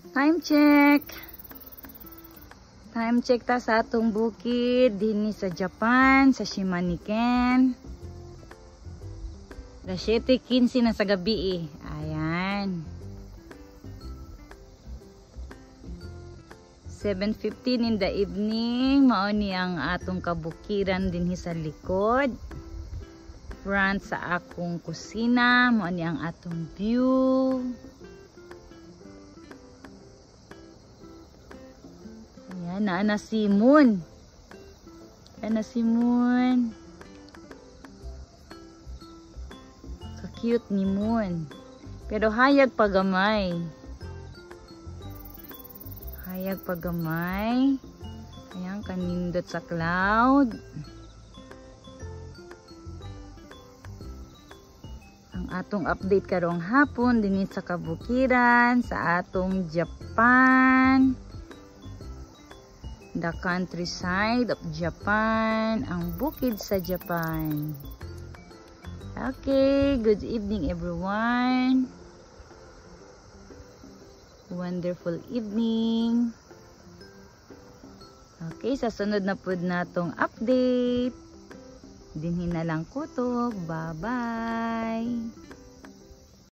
Time check. Time check ta sa atong bukid dinhi sa Japan, sa Shimaniken. Alas 7:15 na sa gabi Ayan. 7:15 in the evening. Mao ni ang atong kabukiran dinhi sa likod. Front sa akong kusina. Mao ni ang atong view. Ayan, naa si Moon. Ayan na si Moon. Ka-cute ni Moon. Pero hayag pagamay. Hayag pagamay. Ayan, kanindot sa cloud. Ang atong update karong hapon dinhi sa kabukiran sa atong Japan. The countryside of Japan, ang bukid sa Japan. Okay, good evening everyone. Wonderful evening. Okay, sa sunod na pud natong update. Dinhi na lang kutob. Bye-bye.